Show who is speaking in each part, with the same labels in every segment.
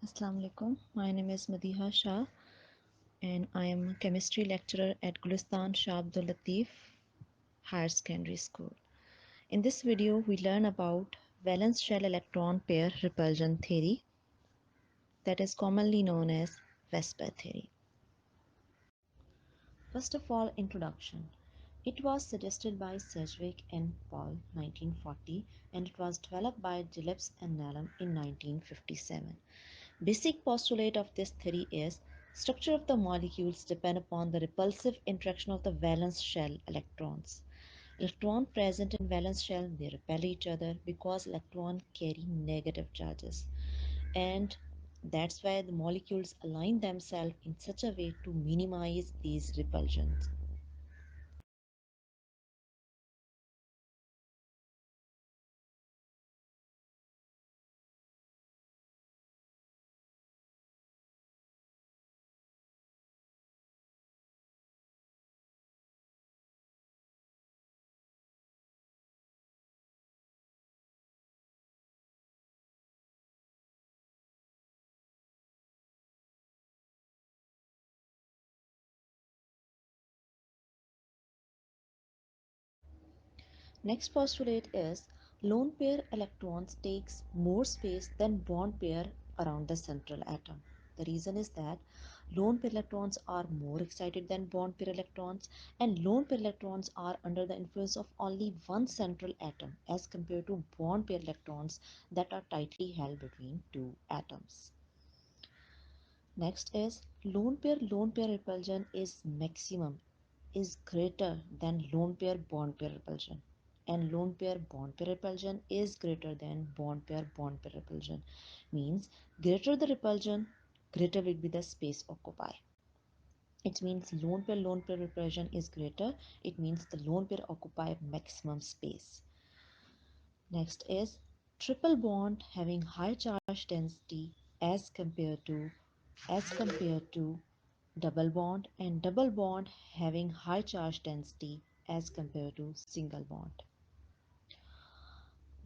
Speaker 1: Assalamu alaikum. My name is Madeha Shah and I am a chemistry lecturer at Gulistan Shah Abdul Latif Higher Secondary School. In this video, we learn about valence shell electron pair repulsion theory, that is commonly known as Vesper theory. First of all, introduction. It was suggested by Sedgwick and Paul 1940 and it was developed by Gillips and Nallum in 1957. Basic postulate of this theory is structure of the molecules depend upon the repulsive interaction of the valence shell electrons. Electron present in valence shell, they repel each other because electron carry negative charges, and that's why the molecules align themselves in such a way to minimize these repulsions. Next postulate is lone pair electrons takes more space than bond pair around the central atom. The reason is that lone pair electrons are more excited than bond pair electrons, and lone pair electrons are under the influence of only one central atom as compared to bond pair electrons that are tightly held between two atoms. Next is lone pair repulsion is maximum, is greater than lone pair bond pair repulsion, and lone pair bond pair repulsion is greater than bond pair repulsion. Means greater the repulsion, greater will be the space occupied. It means lone pair repulsion is greater, it means the lone pair occupy maximum space. Next is triple bond having high charge density as compared to double bond, and double bond having high charge density as compared to single bond.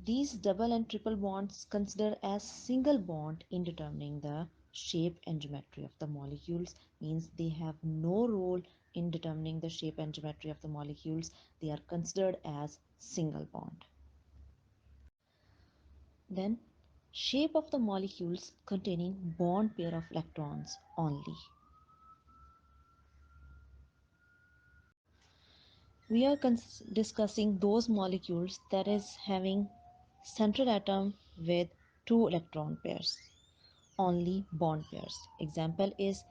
Speaker 1: These double and triple bonds considered as single bond in determining the shape and geometry of the molecules, means they have no role in determining the shape and geometry of the molecules. They are considered as single bond. Then shape of the molecules containing bond pair of electrons only. We are discussing those molecules that is having central atom with two electron pairs, only bond pairs. Example is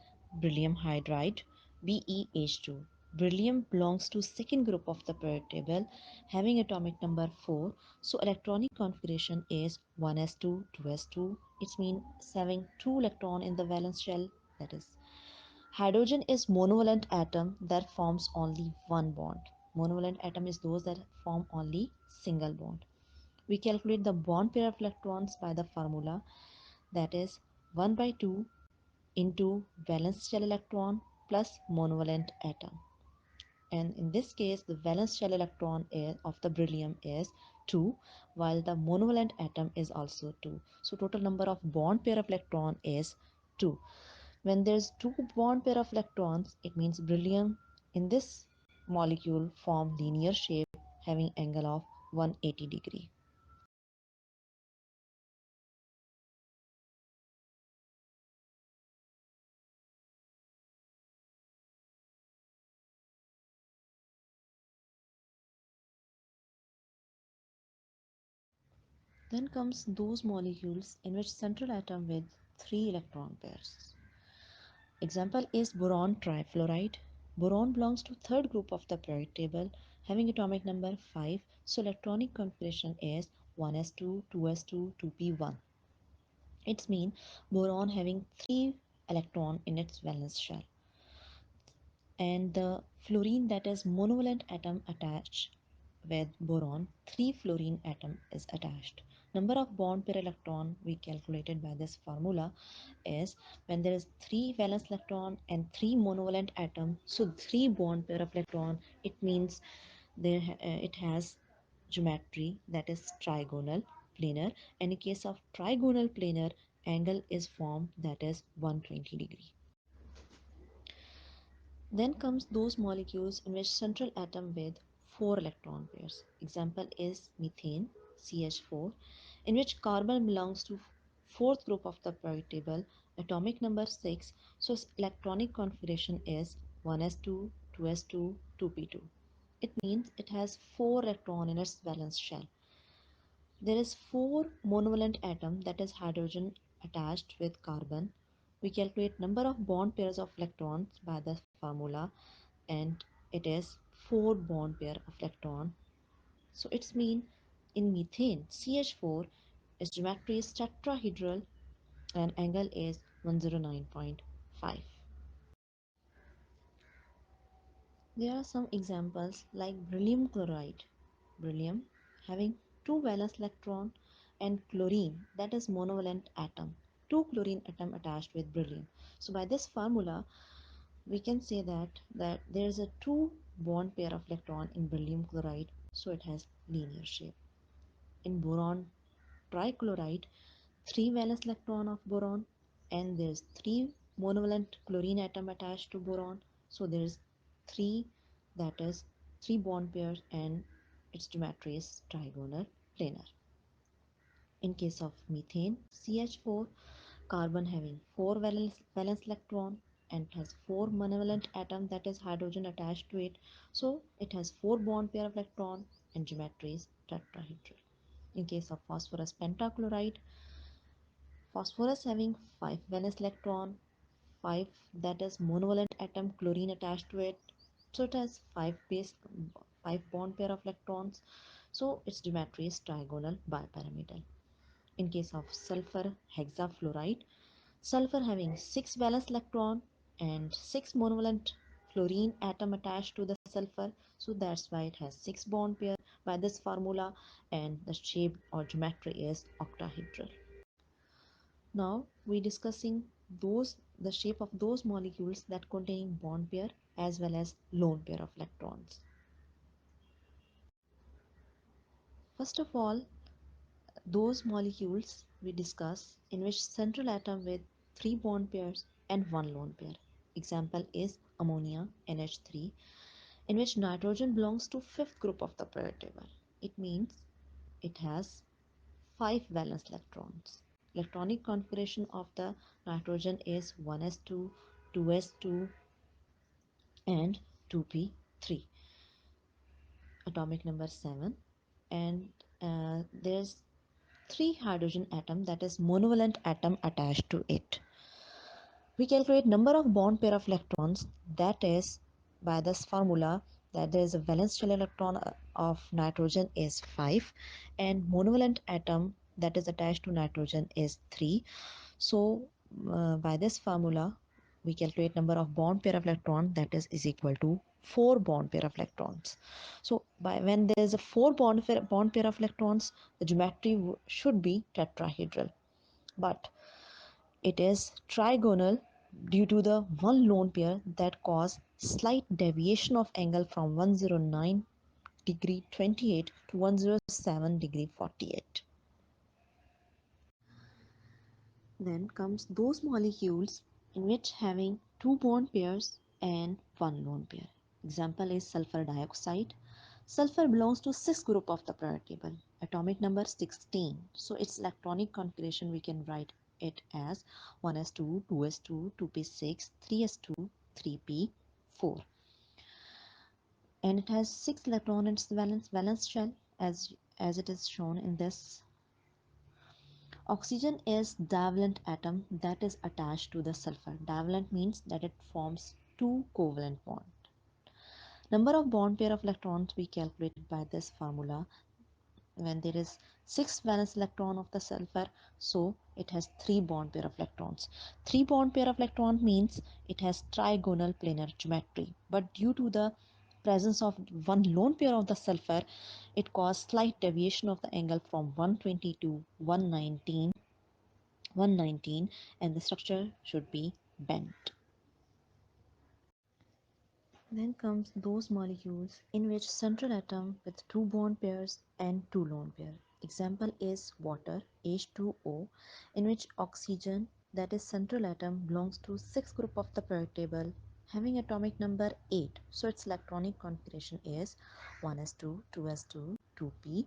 Speaker 1: beryllium hydride, BeH2. Beryllium belongs to second group of the periodic table having atomic number 4. So electronic configuration is 1s2, 2s2. It means having two electron in the valence shell, that is. Hydrogen is monovalent atom that forms only one bond. Monovalent atom is those that form only single bond. We calculate the bond pair of electrons by the formula, that is 1 by 2 into valence shell electron plus monovalent atom. And in this case, the valence shell electron of the beryllium is 2, while the monovalent atom is also 2. So total number of bond pair of electron is 2. When there's two bond pair of electrons, it means beryllium in this molecule form linear shape having angle of 180 degree. Then comes those molecules in which central atom with three electron pairs. Example is boron trifluoride. Boron belongs to third group of the periodic table having atomic number 5. So electronic configuration is 1s2, 2s2, 2p1. It's mean boron having 3 electron in its valence shell, and the fluorine, that is monovalent atom attached with boron, 3 fluorine atom is attached. Number of bond pair electron we calculated by this formula is when there is 3 valence electron and 3 monovalent atom, so 3 bond pair of electron, it means it has geometry that is trigonal planar, and in case of trigonal planar angle is formed, that is 120 degree. Then comes those molecules in which central atom with 4 electron pairs. Example is methane, CH4, in which carbon belongs to fourth group of the periodic table, atomic number 6. So its electronic configuration is 1s2, 2s2, 2p2. It means it has 4 electron in its valence shell. There is 4 monovalent atom, that is hydrogen attached with carbon. We calculate number of bond pairs of electrons by the formula, and it is 4 bond pair of electron. So it's mean in methane CH4 its geometry is tetrahedral and angle is 109.5. There are some examples like beryllium chloride. Beryllium having 2 valence electron, and chlorine, that is monovalent atom, 2 chlorine atom attached with beryllium. So by this formula we can say that there is a 2 bond pair of electron in beryllium chloride, so it has linear shape. In boron trichloride, 3 valence electron of boron, and there's 3 monovalent chlorine atom attached to boron, so there's 3, that is 3 bond pairs, and its geometry is trigonal planar. In case of methane CH4, carbon having 4 valence electron and has 4 monovalent atom, that is hydrogen attached to it, so it has 4 bond pair of electron and geometry is tetrahedral. In case of phosphorus pentachloride, phosphorus having 5 valence electron, 5, that is monovalent atom, chlorine attached to it, so it has 5 bond pair of electrons, so its geometry is trigonal bipyramidal. In case of sulfur hexafluoride, sulfur having 6 valence electron and 6 monovalent fluorine atom attached to the sulfur, so that's why it has 6 bond pair by this formula, and the shape or geometry is octahedral. Now we discussing the shape of those molecules that contain bond pair as well as lone pair of electrons. First of all, those molecules we discuss in which central atom with 3 bond pairs and 1 lone pair. Example is ammonia NH3, in which nitrogen belongs to fifth group of the periodic table. It means it has 5 valence electrons. Electronic configuration of the nitrogen is 1s2, 2s2, and 2p3. Atomic number 7, and there's 3 hydrogen atom, that is monovalent atom attached to it. We calculate number of bond pair of electrons, that is by this formula, that there is a valence shell electron of nitrogen is 5 and monovalent atom that is attached to nitrogen is 3. So by this formula we calculate number of bond pair of electron, that is equal to 4 bond pair of electrons. So by when there is a 4 bond pair of electrons, the geometry should be tetrahedral, but it is trigonal due to the one lone pair that cause slight deviation of angle from 109 degree 28 to 107 degree 48. Then comes those molecules in which having 2 bond pairs and 1 lone pair. Example is sulfur dioxide. Sulfur belongs to 6th group of the periodic table, atomic number 16. So its electronic configuration we can write it as 1s2, 2s2, 2p6, 3s2, 3p4. And it has 6 electrons in its valence shell as it is shown in this. Oxygen is divalent atom that is attached to the sulfur. Divalent means that it forms 2 covalent bonds. Number of bond pair of electrons we calculated by this formula. When there is 6 valence electron of the sulfur, so it has 3 bond pair of electrons. 3 bond pair of electron means it has trigonal planar geometry, but due to the presence of one lone pair of the sulfur, it caused slight deviation of the angle from 120 to 119, and the structure should be bent. Then comes those molecules in which central atom with 2 bond pairs and 2 lone pair. Example is water H2O, in which oxygen, that is central atom, belongs to 6th group of the periodic table having atomic number 8. So its electronic configuration is 1s2, 2s2, 2p,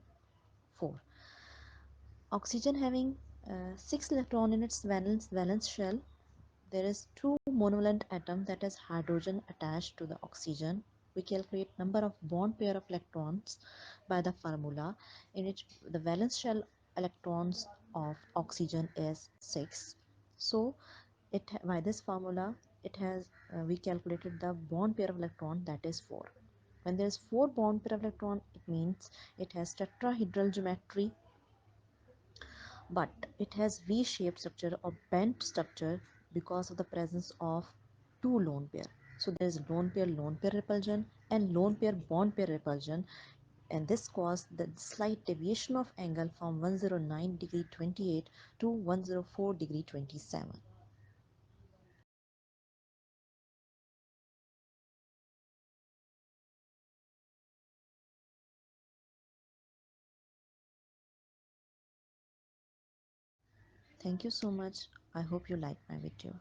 Speaker 1: 4. Oxygen having 6 electron in its valence shell. There is two monovalent atom, that is hydrogen, attached to the oxygen. We calculate number of bond pair of electrons by the formula, in which the valence shell electrons of oxygen is 6. So it, by this formula, it has we calculated the bond pair of electron, that is 4. When there is 4 bond pair of electron, it means it has tetrahedral geometry, but it has V-shaped structure or bent structure because of the presence of two lone pair. So there is lone pair repulsion and lone pair bond pair repulsion, and this caused the slight deviation of angle from 109 degree 28 to 104 degree 27. Thank you so much. I hope you liked my video.